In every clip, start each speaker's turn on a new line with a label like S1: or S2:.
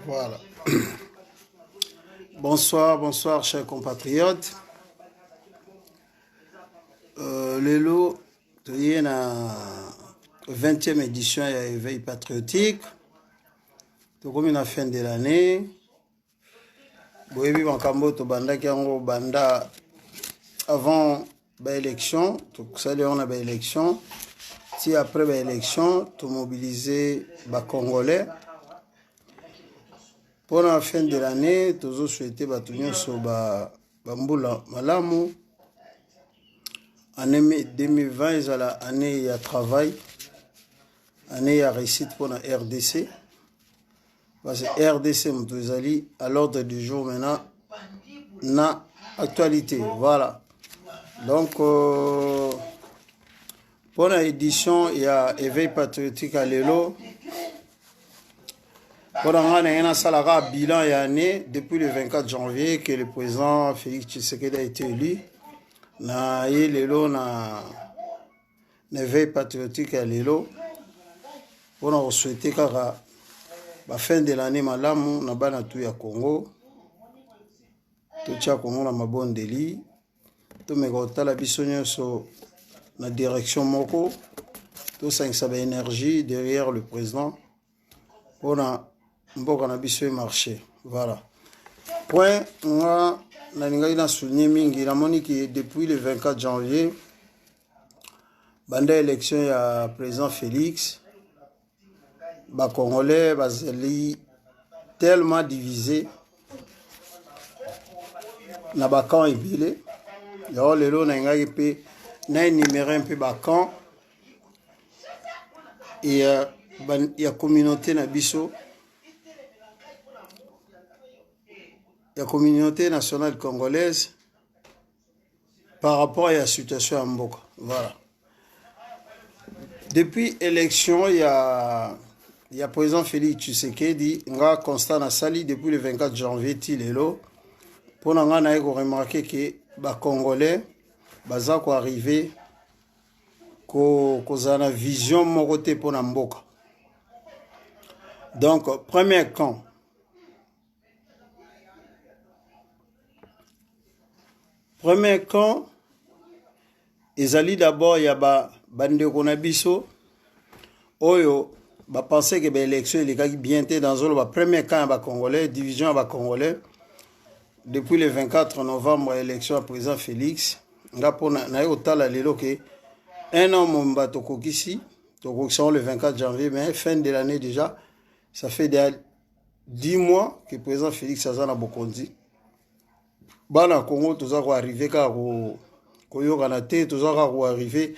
S1: Voilà. Bonsoir, bonsoir, chers compatriotes. Lelo, il y a la 20e édition de l'éveil patriotique. Comme une fin de l'année. Boyebi Makambo to banda kiango banda avant l'élection, donc ça on a l'élection. Si après l'élection, tu mobiliser les Congolais. Pour la fin de l'année, tu as souhaité que sur Bamboula Malamu. Année 2020, il y a l'année de travail, année de réussite pour la RDC. Parce que RDC, nous allons à l'ordre du jour maintenant, na actualité. Voilà. Donc, pour l'édition, il y a éveil patriotique à l'élo. Pour un bilan et année depuis le 24 janvier que le président Félix Tshisekedi a été élu. Na l'élo na éveil patriotique à l'élo. Pour souhaiter que la fin de l'année malamu na bana tout ya Congo. Tout ya Congo na mabondeli. Tout me la bisonyo sur la direction moko. Tout ça énergie derrière le président. Pour na mboka na biso marché. Voilà. Point, on a souligné mingi la monique depuis le 24 janvier. Bande élection ya président Félix. Ba Congolais bazali tellement divisé. Na ba camp ebile. Yo lelo na ngai pe na énumérer un peu ba camp. Et il y a communauté na biso. La communauté nationale congolaise par rapport à la situation à Mboka. Voilà. Depuis l'élection, il y a président Félix Tshisekedi, il a constat na sali depuis le 24 janvier tilelo. Pour nous remarquer que les Congolais baza ko arriver ko na vision morote pour na Mboka. Donc premier camp. Premier camp, ezali d'abord il y a bande konabiso oyo ba penser que l'élection il est bien été dans le premier camp ba congolais, division ba congolais depuis le 24 novembre élection à président Félix nga pona na otala lelo que un an momba tokokisi le 24 janvier mais fin de l'année déjà ça fait 10 mois que président Félix azana bokondi. Bana Congo toza ko arriver ka ko yokana te toza ko arriver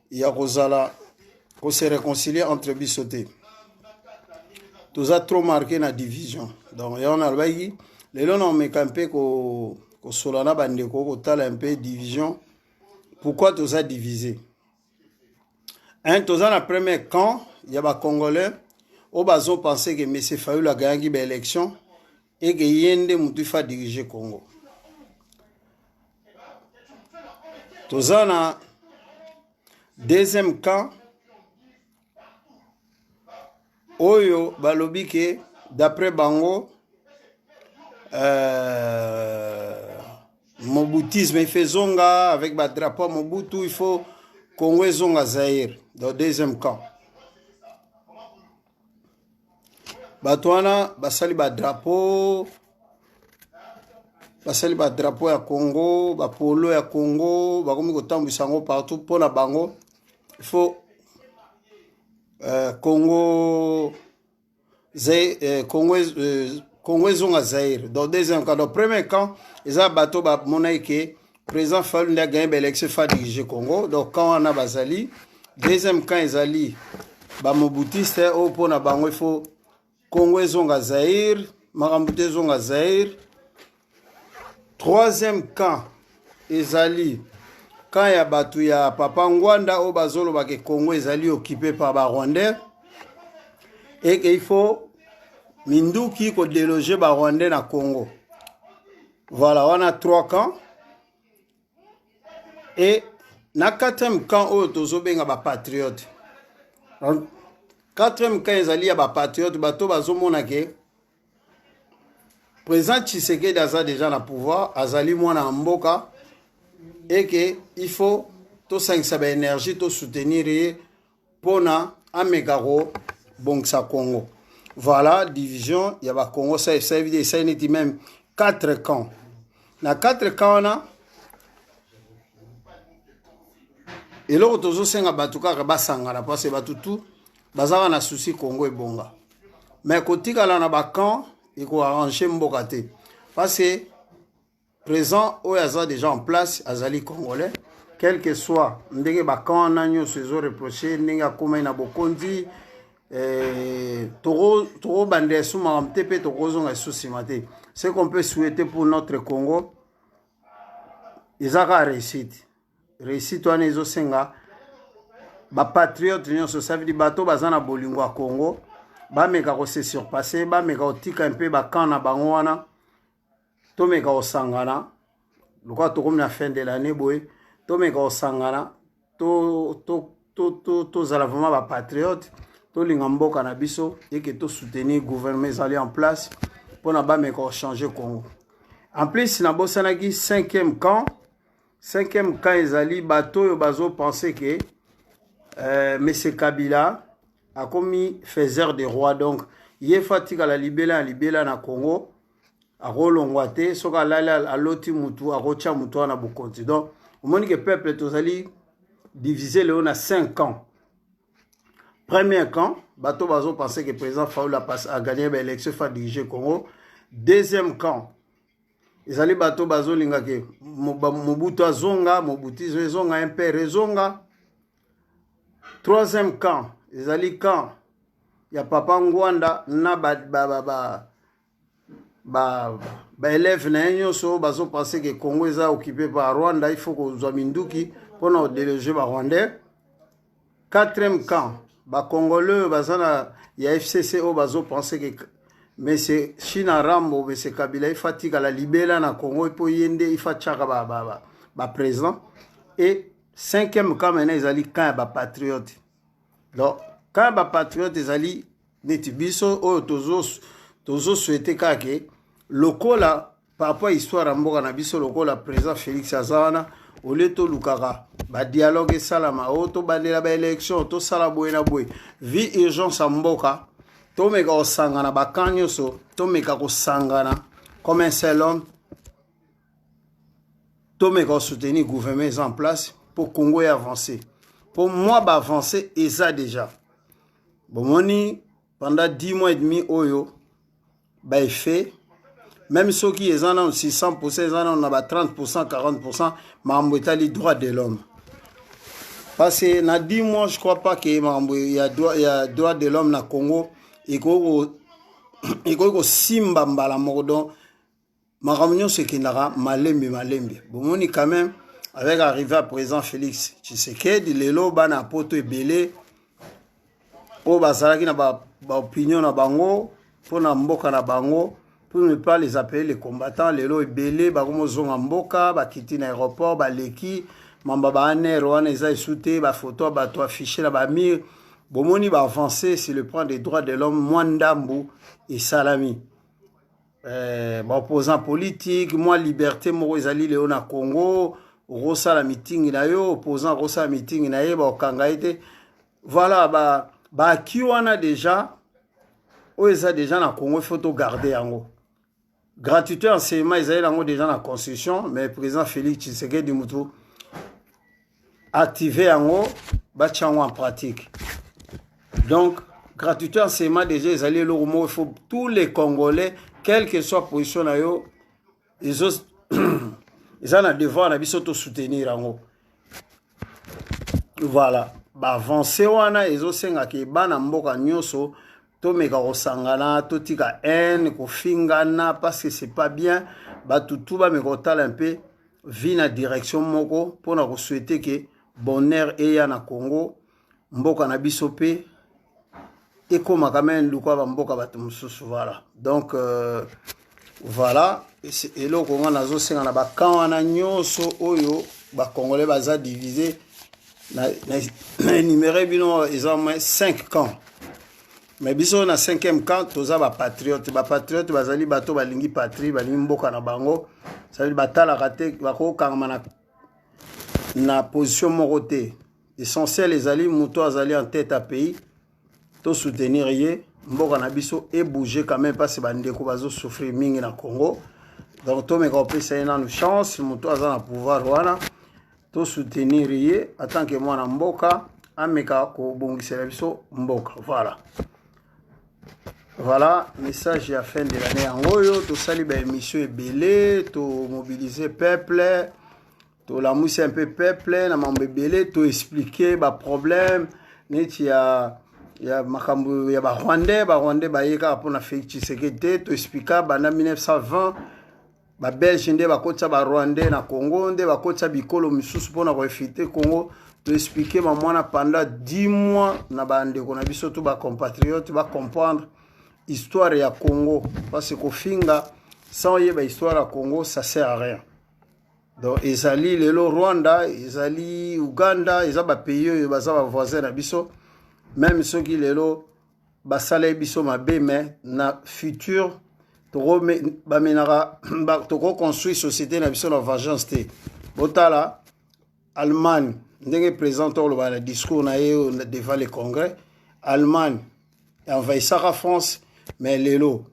S1: ya kozala ko se réconcilier entre bisoté. Toza trop marqué na division. Donc ya on a bayi lelo na me campé ko solana bande ko tala un peu division. Pourquoi toza divisé? Un toza na premier camp, il y a ba congolais au bazo penser que monsieur Fayulu a gagné l'élection et que yende mutu fa diriger Congo. Tozana deuxième camp oyo balobi ke d'après bango Mobutisme il fait zonga avec ba drapeau Mobutu il faut Congo zonga Zaïre dans deuxième camp. Batwana basali ba drapeau basali ba drapeau ya Congo, ba polo ya Congo, ba komi kotambisa ngo partout pour na bango. Il faut Congo zonga Zaïre. Dans deuxième camp, dans premier camp, ils ont bateau ba monaïke président Fayulu a gagné l'élection fa diriger Congo. Donc quand on a basali, deuxième camp ils ali ba mobutiste au pour na bango il faut Congo zonga Zaïre, Marambute zonga Zaïre. Troisième camp, ezali quand il y a batu ya Papa Ngwanda au bazolo ba ke Congo ezali occupé par ba Rwandais et qu'il faut Minduki ko déloger ba Rwandais na Congo. Voilà, on a trois camps. Et na quatrième camp o tozo benga ba patriote. Donc, quatrième cas, ezali ya ba patriote bato bazomona ke président Tshisekedi aza déjà na pouvoir, azali mwana mboka et que il faut to sangisa ba énergie to soutenir pona amekaro bongsa Congo. Voilà division ya ba Congo ça veut ça neti même 4 camps. Na 4 camps na eloko tozo senga bato kaka basangana parce que bato tout bazaka na souci Congo ebonga. Mais kotikala na ba camp il faut arranger mboka te parce que présent oyo aza déjà en place azali congolais quel que soit ndenge bakamp na nyonso ezoreproche ndenge akómai na bokonzi tokobanda esumaka te mpe tokozonga esusima te. Ce qu'on peut souhaiter pour notre Congo ezaka réussite wana ezosenga bapatriote nyonso savidi bato baza na bolingo ya Congo bameka kose surpasser bameka kotika mpe bakamp na bango wana tomeka kosangana lokwa tokomi na fin de l'année boye tomeka kosangana tozala vraiment bapatriote tolinga mboka na biso eke tosoutenir gouvernement ezali en place mpona bameka kochanger Congo. En plus nabosanaki 5e camp ezali bato oyo bazopense ke Monsieur Kabila a commis faiseur de roi, donc il fatigue à la libella na Congo a rolongwate soka lala a loti mutu a rocha mutu na bokonti. Donc au moment que peuple tozali divisé le on a 5 camps. Premier camp bato bazo penser que président Faoula a gagné l'élection fa diriger Congo. Deuxième camp ezali bato bazo linga ke Mobutu azonga Mobutu zonga impère zonga. Troisième camp ezali camp ya Papa Ngwanda na élève na nyonso bazo penser que Congo est occupé par Rwanda, il faut que Zwaminduki pour nous déloger ba Rwandais. Quatrième camp ba Congolais bazana ya FCC o bazo penser que monsieur China Rambo monsieur Kabila il fatigue à la libella na Congo pour yende il fatchaka ba président. Et cinquième camp maintenant ezali camp ba patriote. Donc quand ba patriote ezali neti biso o tozo souhaiter kake lokola par rapport à histoire ya mboka na biso lokola président Félix Azana oleto lukaka ba dialogue salama o to bandela ba élection to sala boye na boye vi urgence ya mboka to meka osangana bakanyo so to meka kosangana comme un seul homme to meka soutenir gouvernement en place pour Congo avancer. Pour moi avancer et ça déjà bon moni pendant 10 mois et demi oyo ba fait même ceux qui sont en 600%, ils en ont 30%, 40%, mais les droits de l'homme. Parce que dans 10 mois, je ne crois pas qu'il y a droits de l'homme au Congo. Il y a Simba Mbala Mordon. Ma réunion, c'est qu'il y a Malembe. Bon, quand même, avec l'arrivée à présent Félix Tshisekedi, les lots, na poto et belé, au bazaraki na ba opinion na bango, pour na mboka na bango. Pour ne pas les appeler les combattants, les lots belés, bagomo zonga mboka, bakiti na aéroport, baleki, mamba ba aner, wana eza esouté, ba photo, ba to affiché la ba mir, bomoni ba avancer sur le plan des droits de l'homme, Mwandambu et Salami. Ba opposant politique, moi liberté, moro ezali leo na Congo, rosa la meeting na yo, opposant rosa la meeting na ye, ba okanga ete. Voilà, ba ki wana déjà, o eza déjà na Congo, il faut to garder yango. Gratuité enseignement, ils avaient déjà dans la constitution, mais le président Félix Tshisekedi Moutou activé en pratique. Donc, gratuité enseignement, déjà, ils allaient le mot, il faut tous les Congolais, quelle que soit la position, ils ont un devoir de soutenir. Voilà. Avancer, ils ont un bana mboka nyoso. Tomeka osangana totika haine kofingana parce que c'est pas bien batutu ba mekotala un peu vi na direction moko pona ko souhaiter que bonheur eya na Congo mboka na biso pe ekoma quand même lukwa ba mboka batu mususu voilà. Donc voilà et lo konga nazo senga na ba kan wana nyonso oyo ba congolais baza divisé na énuméré bino ils ont moins 5 camps. Mais biso na 5e camp toza ba patriote bazali bato balingi patrie balingi mboka na bango. Ça veut dire batala kate bako kangama na position moko te. Essentiel ezali muto azali en tête à pays to soutenir ye mboka na biso et bouger quand même parce que bandeko bazo souffrir mingi na Congo. Donc to meka opesa ina no chance muto azana pouvoir wana to soutenir ye en tant que mwana mboka ameka ko bongisela biso mboka. Voilà, message à fin de l'année en Oyo, tout ça, les émissions est belé, tout mobiliser peuple, tout la mousse un peu peuple, na mambe belé, tout expliquer ba problème, net ya makambu ya ba Rwandais ba yeka pour na fait Tshisekedi, tout expliquer ba na 1920 ba Belge nde ba kotsa ba Rwandais na Congo nde ba kotsa bikolo misusu pour na refiter Congo. To expliquer ma mwana pendant 10 mois na bande ko na biso tout ba compatriotes ba comprendre histoire ya Congo parce que finga sans yeba histoire ya Congo ça sert à rien. Donc ezali lelo Rwanda, ezali Uganda, ezaba pays baza ba voisins na biso même ceux qui lelo basala biso mabe mais na futur to ba menara to construire société na biso na vengeance te. Botala Allemagne ndenge présentant le discours na devant le congrès Allemagne envahissera France mais lelo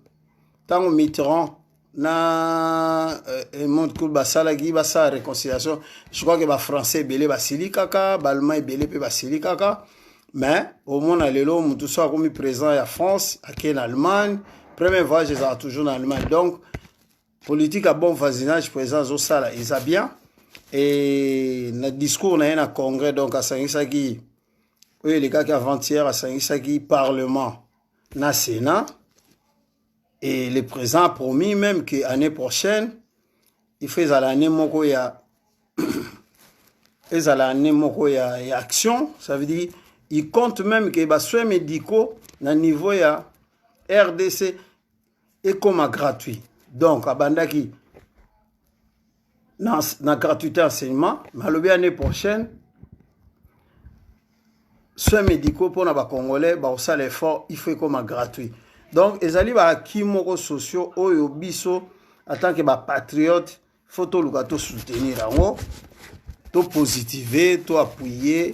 S1: tant Mitterrand na monde que basala gi basa réconciliation je crois que ba français belé basili kaka ba allemand belé pe basili kaka mais au moins lelo mutu so comme présent ya France à en Allemagne premier voyage ils ont toujours en Allemagne donc politique à bon voisinage présence au sala ils a bien et notre discours na un congrès donc à Sangisaki oui les gars qui avant-hier à Sangisaki parlement na Sénat et le président a promis même que l'année prochaine il fait à l'année moko ya action ça veut dire il compte même que les soins médicaux na niveau ya RDC est comme gratuit donc à bandaki na gratuité enseignement mais l'année prochaine soins médicaux pour les Congolais ba ça l'effort il fait comme gratuit donc ezali ba ki moko sociaux oyo biso en tant que ba patriote faut to luka to soutenir yango to positiver to appuyer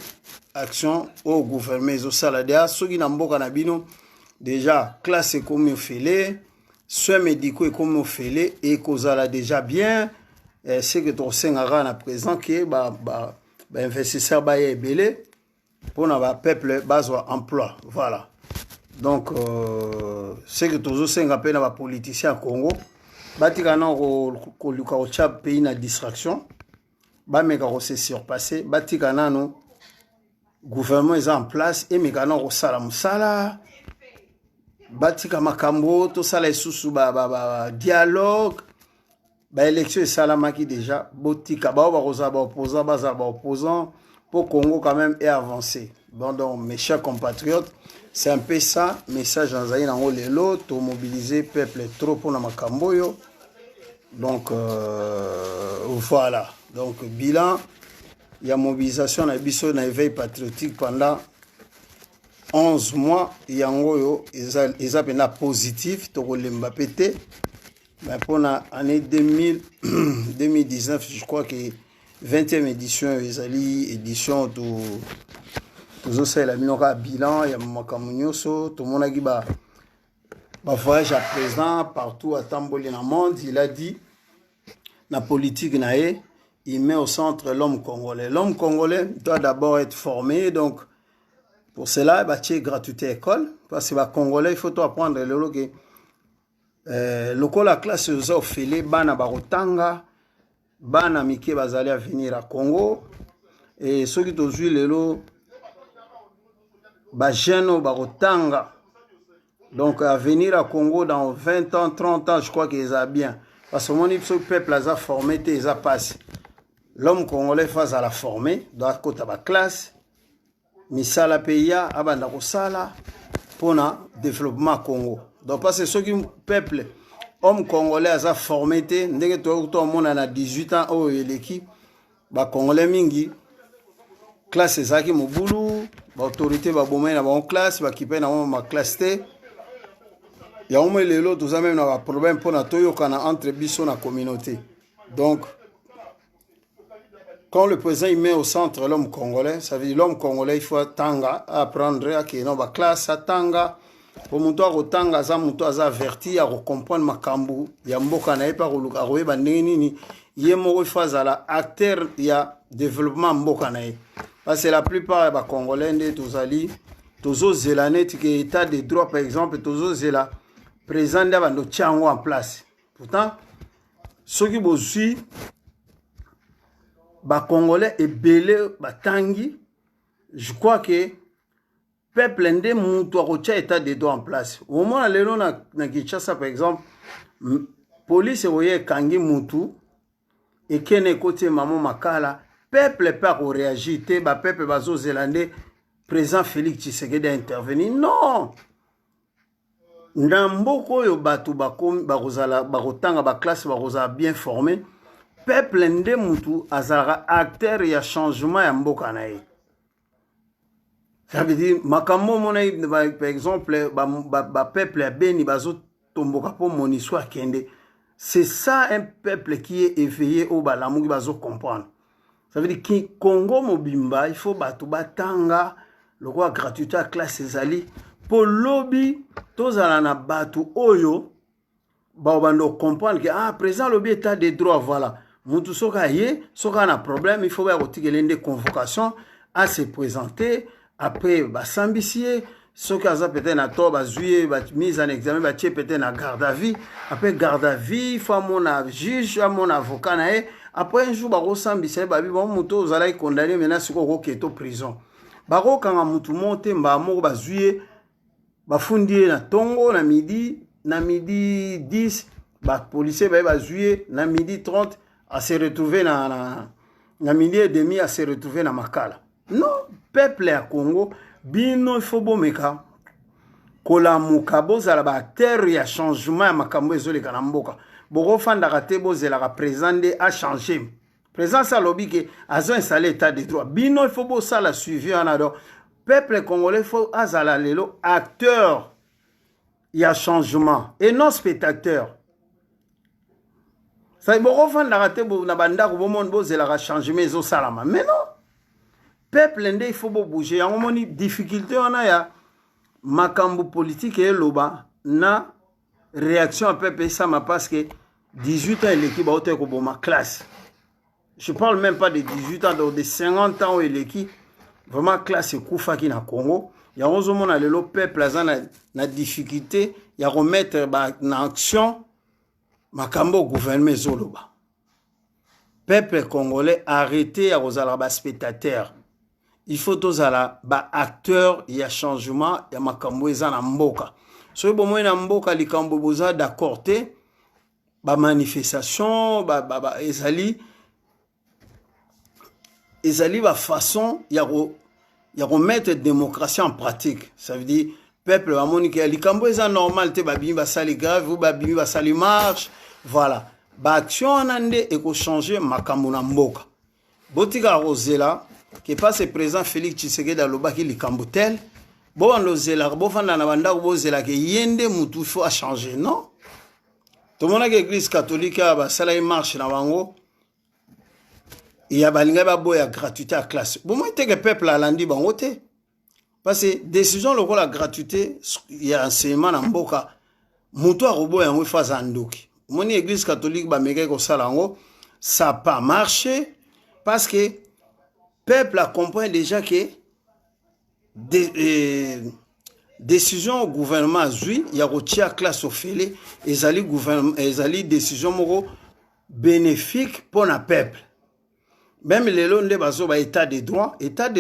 S1: action au gouvernement zo sala dia soki na mboka na bino déjà classe comme ofele soins médicaux comme ofele et kozala déjà bien c'est que ton sengara na présent que ba investisseur ba ebele pour na ba peuple bazwa emploi voilà. Donc c'est que tous ces rappels na ba politiciens Congo batika na ko luka o chap pays na distraction ba meka ko se surpasser batika na no gouvernement est en place et meka na ko sala musala batika makambo to sala isusu ba dialogue ba élection salamaki déjà botika ba rosa ba opposant pour Congo quand même est avancé. Bon donc mes chers compatriotes c'est un peu ça, message en Zaïre en Olelo, to mobiliser peuple trop pour la Makamboyo. Donc voilà. Donc bilan, il y a mobilisation à Bisso na éveil patriotique pendant 11 mois. Il y a ils ont positif, to lemba pété. Mais pour l'année 2019, je crois que 20e édition, ils ont édition tout. Tout ça, il y a un bilan, il y a un tout le monde a dit voyage à présent partout à Tamboli dans le monde. Il a dit la politique, il met au centre l'homme congolais. L'homme congolais doit d'abord être formé. Donc, pour cela, il y a gratuité école. Parce que les Congolais, il faut apprendre le la classe aux offres, bana barotanga, bana mike bazali à venir à Congo. Et ceux qui ont vu le Bajeno Barotanga. Donc à venir à Congo dans 20 ans, 30 ans, je crois qu'ils ont bien. Parce que mon peuple a formé, ils ont passé. L'homme congolais face à la former, dans la côte à la classe, misala peya, abanda sala pour le développement Congo. Donc parce que ceux qui peuple, homme congolais a formé, ndenge tout le monde a 18 ans, oh l'équipe, bah congolais mingi. classe ezalaki mobulu baautorité babomai na bango classe bakipe na bango maclasse te yango moi lelo toza même na baproblème mpona toyokana entre biso na communauté. Donc quand le président il met au centre l'homme congolais, ça veut dire l'homme congolais il faut tanga apprendre à que non ba classe atanga pour moto akotanga aza moto aza averti akocomprendre makambo ya mboka na ye pa koluka akoyeba ndenge nini ye moko il faut azala acteur ya développement mboka na ye. Parce que la plupart ya bacongolais nde tozali tozozela neti ke état de droit par exemple tozozela président nde abando tia yango en place. Pourtant soki bozwi bacongolais ebele batangi, je crois que peuple nde mutu akotia état de droit en place. Au moment lelo na Kinshasa par exemple police oye ekangi mutu ekene kote mamo makala peuple pas réagir te ba peuple bazo zélande président Félix Tshisekedi a intervenu. Non, ndamboko oyo batu bakomi bakozala bakotanga ba classe bakozala bien formé peuple nde mutu azalaka acteur ya changement ya mboka na ye. Ça veut dire makambo mona par exemple ba peuple ya beni bazo tomboka po moniswa kende. C'est ça un peuple qui est éveillé au balamuki bazo comprendre. Ça veut dire que Congo mobimba il faut batu batanga le roi gratuité à classe ezali pour lobby tozala na batu oyo ba bando comprendre que ah président lobby état de droit voilà mutu soka ye soka na problème il faut ba kotikele nde convocation à se présenter après ba sambisier soka za peut-être na to ba zuye ba mise en examen ba tie peut-être na garde à vue après garde à vue il faut mon juge mon avocat na ye. Après un jour, bako sambisa babi bon moto ozala condamné maintenant siko ko keto prison. Bako kanga mutu monte mba moko bazuye bafundi na tongo na midi 10 ba policier bazuye na midi 30 à se retrouver na midi et demi à se retrouver na Makala. Non, peuple ya Congo bino il faut bomeka kola mukabo zala ba terre ya changement ya makambo ezoleka na mboka. Boko fandaka te bozelaka président a changé. Président sa lobby que azo installé état de droit. Bino il faut bo ça la suivi en ado. Peuple congolais faut azala lelo acteur. Il y a changement et non spectateur. Ça boko fandaka te bo na banda ko monde bozelaka changement zo salama. Mais non. Peuple ndé il faut bo bouger. En moni difficulté on a ya makambo politique et loba na réaction à peuple ça m'a parce que 18 ans l'équipe a été comme ma classe. Je parle même pas de 18 ans, de 50 ans où l'équipe vraiment classe koufa qui na Congo. Il y a onze monde le peuple na difficulté, il y a remettre en action makambo gouvernement zoloba. Peuple congolais arrêtez à rozala ba spectateur. Il faut tous ala ba acteur, il y a changement, il y a makambo ezana mboka. So bon moi na mboka likambo boza d'accord te ba manifestation ezali ba façon ya remettre démocratie en pratique. Ça veut dire peuple va monique likambo eza normal te ba bimi ba sali grave ou ba bimi ba sali marche voilà ba action nande e ko changer makambo na mboka botika rozela que passe président Félix Tshisekedi alobaki likambo tel. Bon, l'ozela, bon, fanda na banda bozela que yende mutu faut à changer, non? Tout le monde a l'église catholique a salai marche na bango. Il y a balinga ba boya gratuité à classe. Bon, moi que peuple a landi bango te. Parce que décision loko la gratuité, il y a enseignement na mboka. Mutu a robo yango fa zandoki. Mon église catholique ba meka ko salango, ça pas marché parce que peuple a compris déjà que décision au gouvernement zui il y a retia classe au félé ezali gouvernement ezali décision moko bénéfique pour na peuple même les londe bazo ba état de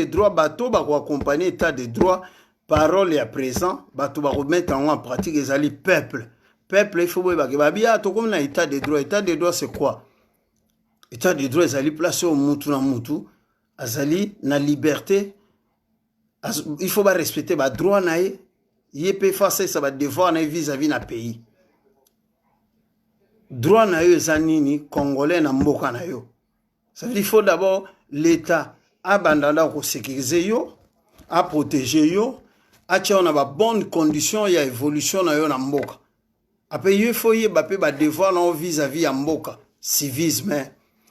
S1: droit bato ba ko accompagner état de droit parole ya présent bato ba remettre en pratique ezali peuple il faut ba ke babia to comme na état de droit c'est quoi état de droit ezali place au mutu na mutu azali na liberté. Il faut respecter les droits naïe. Il peut faire ça va devoir naïe vis-à-vis na pays. Droit naïe zanini congolais na mboka naïe. Ça veut dire il faut d'abord l'État abandanda ko sécuriser yo, a protéger yo, a tia on a ba bonne condition ya évolution na yo na mboka. Après il faut y ba pe ba devoir na vis-à-vis ya mboka, civisme.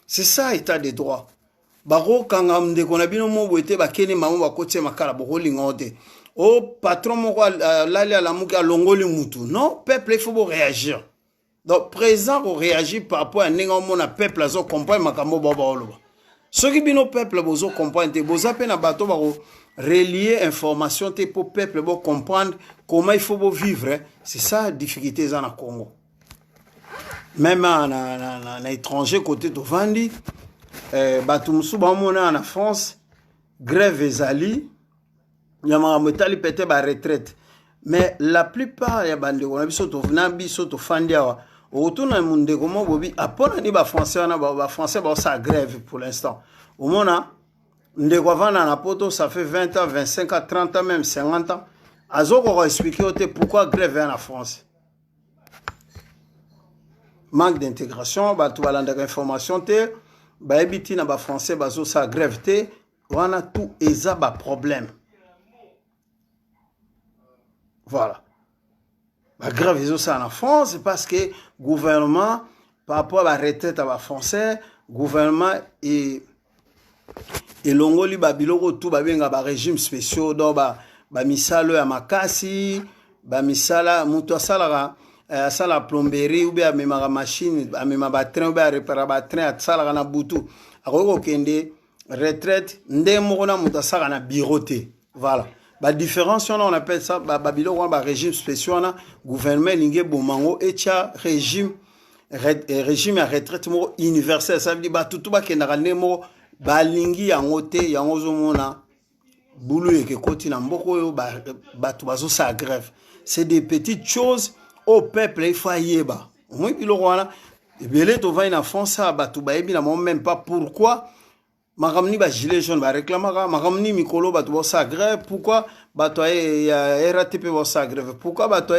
S1: C'est ça état de droit. Baro kanga ndeko na bino mo boete ba kene mamu ba kotie makala boko lingote. O patron moko lali ala muka longoli mutu. Non, peuple il faut réagir. Donc présent on réagit par rapport à nenga mona peuple azo comprendre makambo baba oloba. Ce qui bino peuple bozo comprendre te boza pe na bato ba relier information te pour peuple bo comprendre comment il faut vivre. C'est ça la difficulté dans le Congo. Même en étranger côté de Vandi, bato musu ba mona en France, grève ezali, yama metali pété ba retraite. Mais la plupart ya bande ko na biso to vna biso to fandia autour na monde ko mo bobi apona ni ba français na ba français ba sa grève pour l'instant. Au mona ndeko vana na poto ça fait 20 ans, 25 ans, 30 ans même 50 ans. Azoko expliquer pourquoi grève en France. Manque d'intégration, ba to balanda information te, ba ebiti na ba français bazo sa grève te, wana tout eza ba problème. Voilà. La grève ils ont ça en France parce que gouvernement par rapport à la retraite à la français, gouvernement et longoli babiloko tout ba benga ba régime spéciaux donc ba misalo ya makasi, ba misala muto sala sala plomberie ou bien même machine, même ba train ou bien réparer ba train sala na butu. Akoko kende retraite ndemo na muto sala na bureauté. Voilà. La différence, on appelle ça, régime spécial, gouvernement, bomango, et régime à retraite universel. Ça veut dire tout le monde balingi yangote yangozomona boulou et que continue mboko sa grève. C'est des petites choses au peuple il faut yeba. Moi bilo wana belé to va en France batu baebi na même pas pourquoi. Maramni ba gilet jaune ba réclamera maramni mikolo ba to sa grève pourquoi ba to ya RATP ba sa grève pourquoi ba to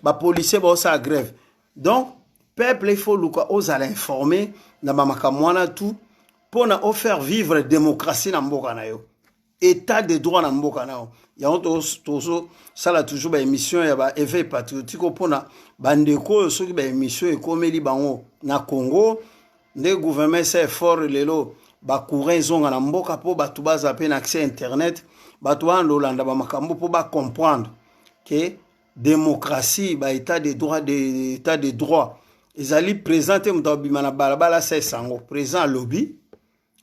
S1: ba policier ba sa grève. Donc peuple il faut luka oza l'informer na ba makamwana tout pour na faire vivre démocratie na mboka na yo état de droit na mboka na yo ya tozo sala toujours ba émission ya ba éveil patriotique pour na bandeko soki ba émission ekomeli bango na Congo ndé gouvernement c'est fort lelo ba courant zonga na mboka po batu baza pe na accès internet batu andolanda ba makambo po ba comprendre que démocratie ba état de droit ezali présenter mutobima na balabala c'est sango présent lobby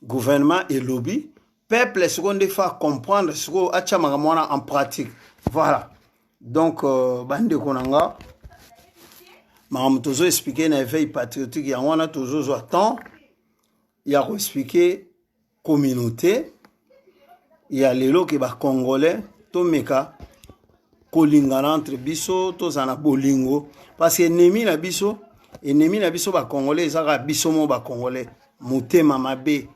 S1: gouvernement et lobby peuple seconde fois comprendre ce ko acha makamona en pratique voilà donc bande konanga mam tozo expliquer na éveil patriotique ya wana tozo attend. Il y a expliqué communauté, il y a les lots qui sont congolais, tout meka, kolingana entre biso, tous en bolingo, parce que ennemi na biso ba congolais, ça va biso mo ba congolais, motema mabe,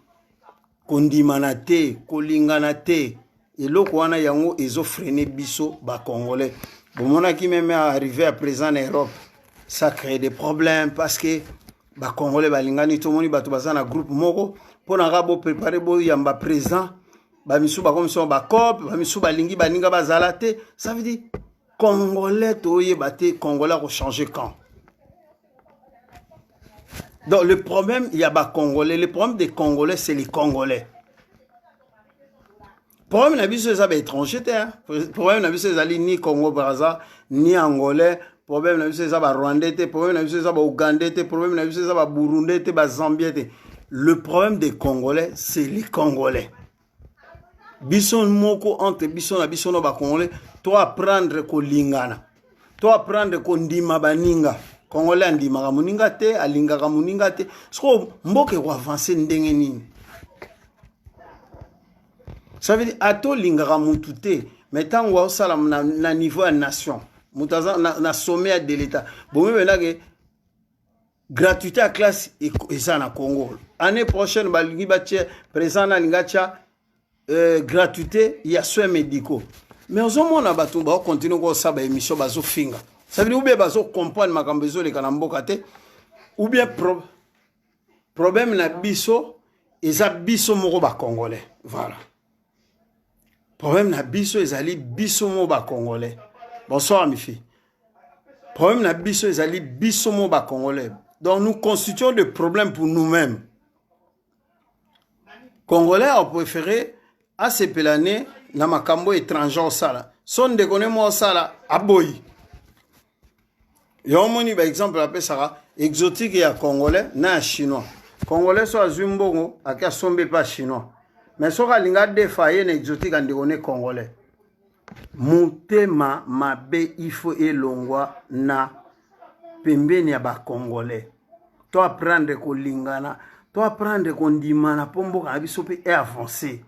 S1: kondimanate, kolinganate, et l'autre wana yango ezo freiner biso ba congolais. Bon mona qui même arrivé à présent en Europe, ça crée des problèmes parce que ba congolais balingani to moni bato bazana groupe moko pona rabo préparer bo yamba présent ba misu ba comme so ba cop ba misu balingi baninga bazala te ça veut dire congolais to yebate congolais ko changer camp. Donc le problème il y a ba congolais, le problème des congolais c'est les congolais. Problème na biso za ba étranger te problème na biso ezali ni Congo Brazza ni angolais. Problème na biso eza ba rwandais te problème na biso eza ba ougandais te problème na biso eza ba burundais te ba zambien te. Le problème des congolais c'est les congolais biso moko entre biso na biso no ba congolais to apprendre ko lingana to apprendre ko ndima baninga congolais ndima ka muninga te alinga ka muninga te so mboke ko avancer ndenge nini ça veut dire ato linga ka mutu te mais tango wa sala na niveau ya nation mutaza na sommet de l'État. Bon, mais là, gratuité à classe et ça na Congo. Année prochaine, balingi bache présent na lingacha gratuité il y a soins médicaux. Mais au moment na batu ba continue ko sa ba émission bazo finga. Ça veut dire ou bien bazo comprendre makambezo le kanamboka te ou bien problème na biso eza biso moko ba congolais. Voilà. Problème na biso ezali biso mo ba congolais. Bonsoir mes filles. Problème na biso ezali biso mo ba congolais. Donc nous constituons des problèmes pour nous-mêmes. Congolais ont préféré à se pélaner na makambo étranger au sala. Son de connaît moi au sala aboyi. Yomoni par exemple appelle ça exotique ya congolais na chinois. Congolais so azumbongo aka sombe pas chinois. Mais so ka linga defaye na exotique ande connaît congolais. Mutema mabe ifo elongwa na pembeni ya ba congolais. To apprendre ko lingana, to apprendre ko ndimana pombo ka biso pe est avancé.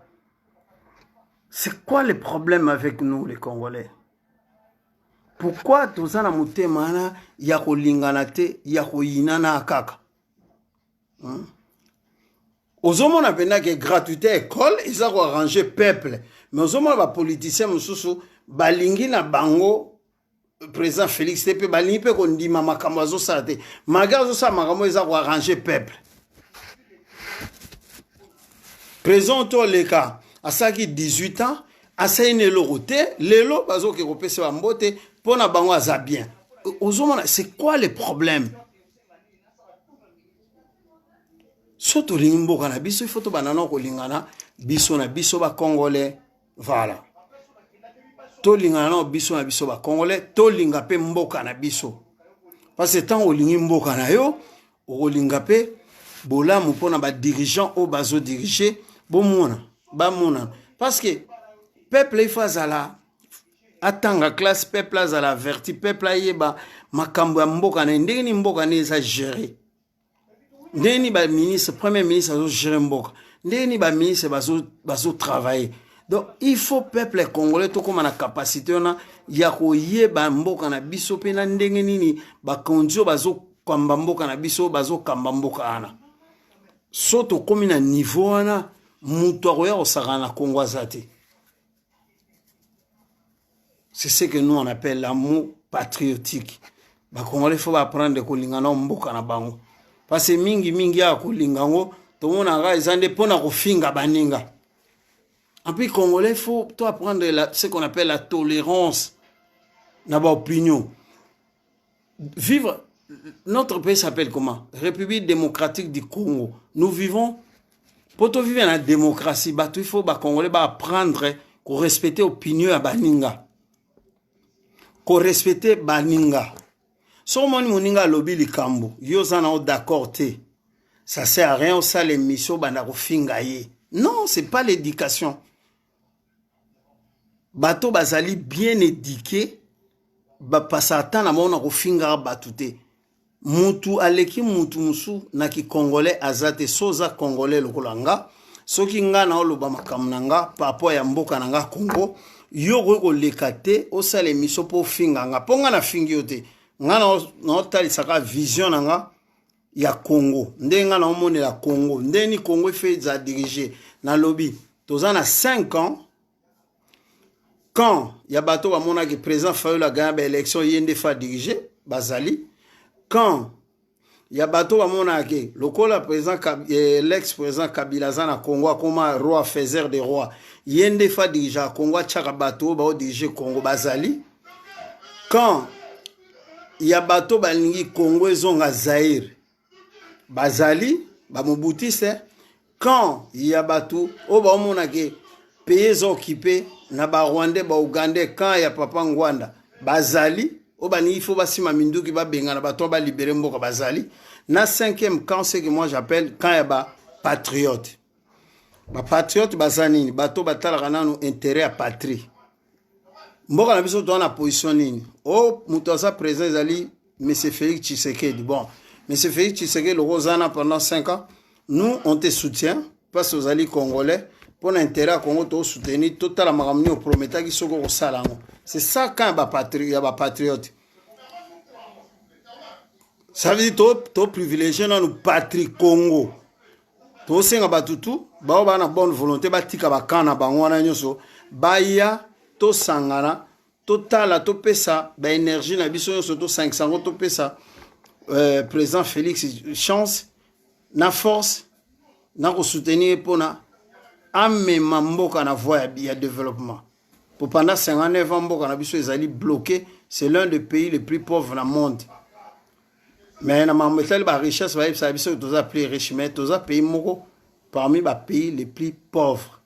S1: C'est quoi le problème avec nous les Congolais? Pourquoi tout ça na mutema na ya ko lingana te ya ko yinana kaka? Ozomona pena que gratuité école, ils ont arrangé peuple. Mais ozomona ba politicien mususu balingi na bango président Félix Tepe balingi pe ko ndima makambo azo sala te. Maga azo sala makambo ils ont arrangé peuple. Président to leka asaki 18 ans, assaine le roté, lelo bazo ke kopese ba mbote pona bango aza bien. Ozomona c'est quoi le problème? Soto limboka na biso photo banana ko lingana biso na biso ba congolais voilà to lingana na biso na biso ba congolais to linga pe mboka na biso parce que tant o lingi mboka na yo o linga pe bolamu pona ba dirigeant o bazo diriger bomona ba mona parce que peuple il faut zala atanga classe peuple azala verti peuple ayeba makambo ya mboka na ndenge ni mboka na eza gérer. Ndeni ba ministre, premier ministre azo gérer mboka. Ndeni ba ministre bazo travailler. Donc il faut peuple congolais to comme na capacité on ya ko yeba mboka na biso pe na ndenge nini ba kondio bazo kamba mboka na biso bazo kamba mboka ana. Soto comme na niveau ana muto akoya osaka na Congo azate. C'est ce que nous on appelle l'amour patriotique. Ba congolais faut apprendre ko lingana mboka na bango. Parce que mingi ya kolingango to mona ga ezande pona ko finga baninga. En plus congolais faut to apprendre ce qu'on appelle la tolérance na ba opinion. Vivre notre pays s'appelle comment? République démocratique du Congo. Nous vivons pour to vivre la démocratie, bah il faut ba congolais ba apprendre ko respecter opinion ya baninga. Ko respecter baninga. Si on moninga lobby likambo, yo zana o d'accord te. Ça sert à rien ça l'émission bandako fingaye. Non, c'est pas l'éducation. Bato bazali bien éduqué, ba pasata na mona ko finga batute. Mutu aleki mutu musu na ki congolais azate soza congolais lokolanga. Soki nga na oloba makamnanga papo ya mboka nanga Congo, yo ko lekate o ça l'émission po finga nga. Ponga na fingi yote. Nga na tali saka vision nga ya Congo ndenga na omone la Congo ndeni Congo fait za diriger na lobby tozana 5 ans quand ya bato ba mona que président Fayola gagné ba élection yende fa diriger bazali quand ya bato ba mona que lokola président l'ex président Kabila za na Congo comme roi faiseur des rois yende fa diriger Congo chaka bato ba diriger Congo bazali quand ya bato balingi Congo ezonga Zaire bazali ba mobutiste quand ya bato o ba mona ke pays occupé na ba Rwandais ba Ougandais quand ya papa Ngwanda bazali o bani il faut basima minduki ba benga na bato ba libérer mboka bazali na 5e camp c'est que moi j'appelle quand ya ba patriote bazanini bato batala nanu intérêt à patrie. Mboka na biso to na position nini o mutosa président zali monsieur Félix Tshisekedi. Bon monsieur Félix Tshisekedi le Rosana pendant 5 ans nous on te soutient parce que aux alliés congolais pour l'intérêt à Congo to soutenir total makamni au prometa ki soko ko salango. C'est ça quand ba patriote. Ça veut dire to privilégié na nous patrie Congo. To senga batutu ba ba na bonne volonté ba tika ba kana bango na nyoso ba ya to sangana total to pesa ba énergie na biso yo to 500 to pesa président Félix chance na force na ko soutenir pona amema mboka na voie ya développement. Pour pendant 59 ans, mboka na biso ezali bloqué. C'est l'un des pays les plus pauvres dans le monde. Mais na mametali ba richesse ba yebisa biso toza plus riche, mais toza pays moko parmi les pays les plus pauvres.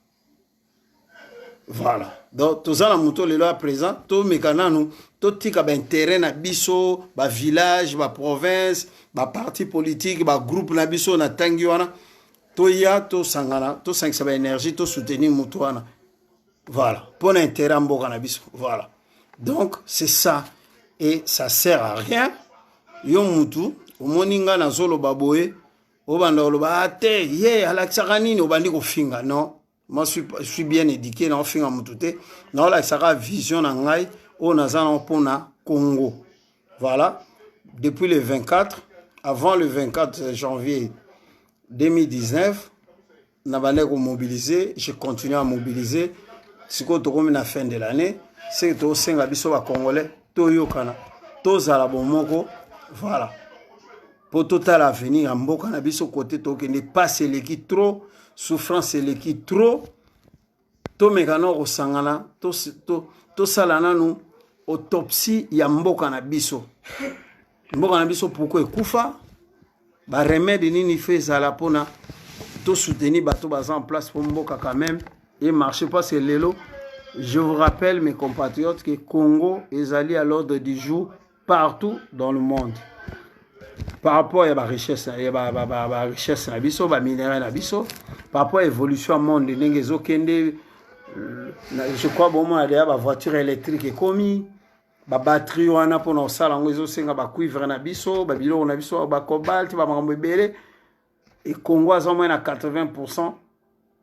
S1: Voilà. Donc toza na muto lelo à présent, to mekana nous, to tika ba intérêt na biso, ba village, ba province, ba parti politique, ba groupe na biso na tangi wana, to ya to sangana, to sangisa ba énergie, to soutenir muto wana. Voilà. Pour l'intérêt mboka na biso. Voilà. Donc c'est ça et ça sert à rien. Yo mutu omoninga na zolo baboye obanda oloba ate ye alakisaka nini obandi kofinga. Non, moi je suis bien éduqué na ofinga mutu te na olakisaka vision na ngai o naza na pona Congo. Voilà, depuis le 24, avant le 24 janvier 2019 na bande ko mobiliser, je continue à mobiliser. Siko tokomi na fin de l'année, c'est to senga biso ba congolais to yokana to zala bomoko. Voilà. Pour total avenir, en mboka na biso côté toke ne pas seleki trop, souffrance seleki trop. To mekano ko sangana, to salana nu autopsie ya mboka na biso. Mboka na biso pourquoi ekufa? Ba remède nini fait zala pona to soutenir bato baza en place pour mboka quand même et marcher parce que lelo. Je vous rappelle, mes compatriotes, que Congo est allé à l'ordre du jour partout dans le monde. Par rapport à la richesse, richesse na biso, ba minerai na biso, par rapport à l'évolution du monde, je crois bon moi d'ailleurs ba voiture électrique est commis, ba batterie wana pour na sala ngo senga ba cuivre na biso, ba biloko na biso ba cobalt, ba mambo ebele et Congo a au moins à 80%.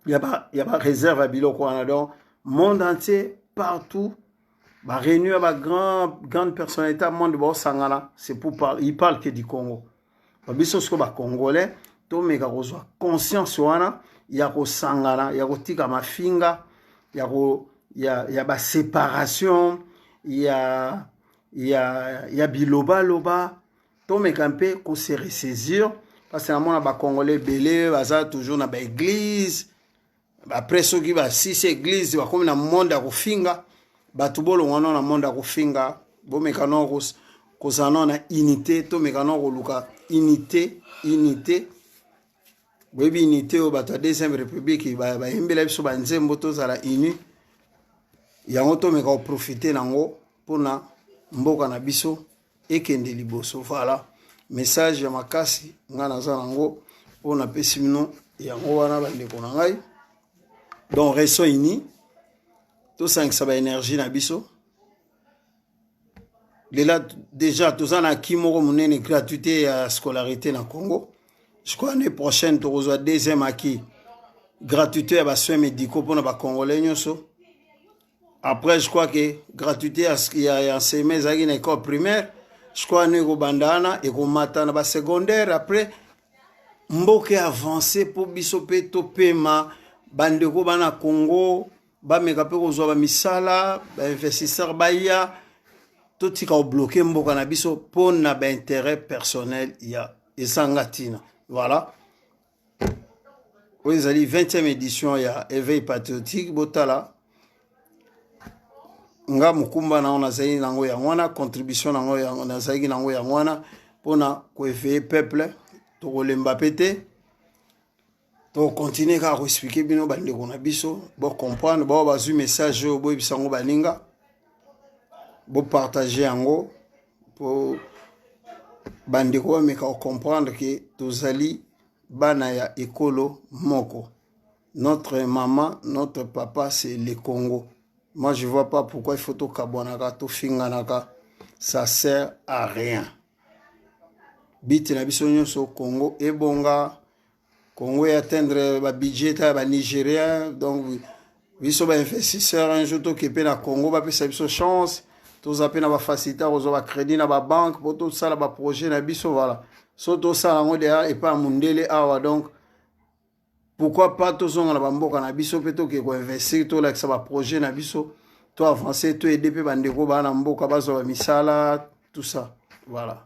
S1: Il y a pas réserve à biloko wana donc monde entier, partout, bah, réunir à grande personnalité à monde de Sangana, c'est pour parler, il parle que du Congo. Bah, biso ce que bah Congolais, to meka kozwa conscience wana, ya ko Sangana, ya ko tika mafinga, ya ba séparation, ya biloba loba, to meka mpe ko se ressaisir parce que na mona ba Congolais belé, baza toujours na ba église. Après ce qui va si c'est église va comme na monde à kofinga batu bolo wana na monde à kofinga bo mekano ko zana na unité to mekano ko luka unité webi unité o batu deuxième république ba embela biso ba nzembo to zala uni yango to meka profiter nango pona mboka na biso ekende liboso. Voilà message ya makasi ngana za nango pona pesimino yango wana ba ndeko na ngai. Donc, restons unis. Tout ça, ça va énergie na biso. Déjà, tout ça, na kimoro monene gratuité à scolarité na Congo. Je crois l'année prochaine, tu reçois deuxième acquis. Gratuité à soins médicaux pour les Congolais. Après, je crois que gratuité à enseignement à l'école primaire. Je crois que nous bandana et qu'on matin na secondaire. Après, mboke avancé pour bisope to paiement. Bandeko bana Congo ba meka pe kozwa ba misala ba investisseur baya to tika o bloquer mboka na biso pour na ba intérêt personnel ya esangatina. Voilà. Vous avez 20e édition ya éveil patriotique botala nga mukumba na ona zaini nango ya ngwana contribution nango ya na zaini nango ya ngwana pona ko éveiller peuple to kolemba pété. Donc continuer à expliquer bino bande ko na biso bo comprendre bo bazu message bo bisango baninga bo partager yango pour bande ko meka comprendre que tozali bana ya ekolo moko. Notre maman, notre papa c'est le Congo. Moi je vois pas pourquoi il faut to kabonaka to finganaka, ça sert à rien. Biti na biso nyonso Congo ebonga Congo et atteindre le budget de Nigeria. Donc, ils sont investisseurs un jour qui est na Congo, ils ont une chance. Tous appels na facilité, ils ont un crédit na la banque, pour tout ça, le projet na biso voilà. Surtout ça, on et pas mundele awa. Donc, pourquoi pas tous on la bamboka na biso plutôt que investir tout là que ça va projet na biso, tout avancer, tout aider pe bandeko ba na mboka bazo misala, tout ça. Voilà.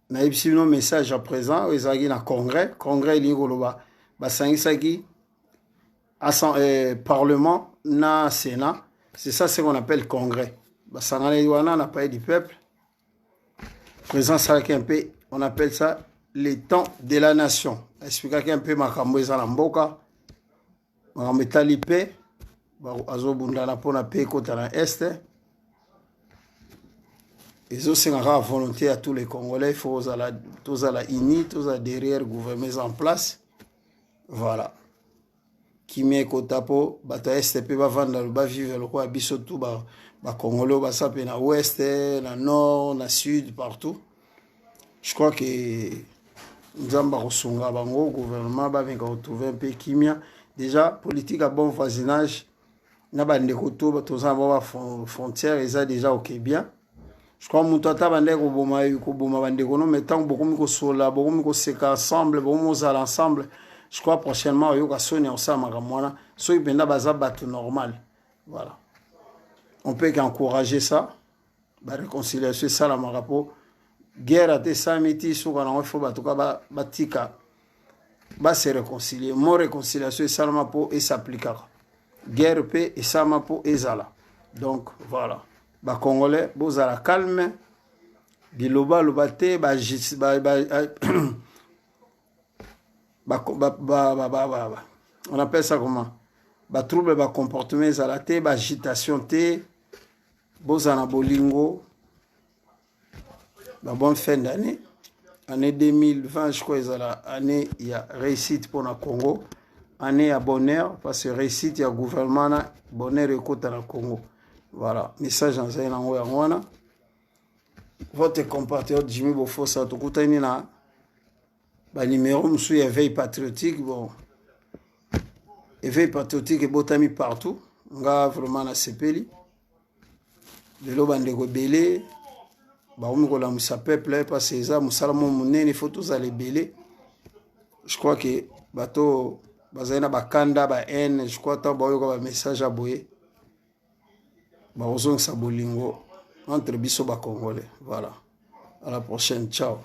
S1: Na ipsi no message à présent, ils ont un congrès, il y a basangisaki Parlement na Sénat. C'est ça ce qu'on appelle congrès. Basangana wana na palais du peuple. Président Salaki un peu, on appelle ça les temps de la nation. Expliquer un peu makambo eza na mboka. Makambo etali pe azobundana mpona pe ekota na este. Ezosengaka la volonté à tous les Congolais. Il faut tous à la unis, tous à derrière gouvernement en place. Voilà. Kimie kotapo bato STP va vendre le vivre le quoi biso tout ba Congolais ba sape na ouest, na nord, na sud partout. Je crois que Nzamba kosunga bango gouvernement ba venga retrouver un peu kimia déjà politique à bon voisinage na bande koto bato za ba frontière eza déjà OK bien. Je crois que Moutata bande ko boma bande kono mais tant beaucoup mi sola beaucoup mi seka ensemble beaucoup mi ensemble. Je crois prochainement il y aura sonné ensemble makamwana so ipenda baza bato normal. Voilà. On peut qu'encourager ça. La réconciliation ça la marapo. Guerre a été samedi sur quand il faut batuka batika ba se réconcilier. Mon réconciliation ça la mapo et s'appliquera. Guerre paix et ça mapo et zala. Donc voilà. Ba Congolais bozala calme. Biloba lobate ba on appelle ça comment? Ba trouble ba comportement zalate, ba agitation te, bozana bolingo, ba bonne fin d'année. Année 2020, je crois, c'est l'année il y a réussite pour le Congo. Année à bonheur, parce que réussite il y a gouvernement, bonheur et côté dans le Congo. Voilà, message en zaïna ngwana. Votre compatriote Jimmy Bofosa, tout côté na. Bah, numéro monsieur éveil patriotique bon éveil patriotique et botami partout nga vraiment na sepeli de lo bande ko belé ba on ko la musa peuple parce que ça musala mo munene faut tous aller belé. Je crois que bato bazaina bakanda ba haine je crois ta ba yo ko ba message à boyer ba ozong sa bolingo entre biso ba congolais. Voilà, à la prochaine, ciao.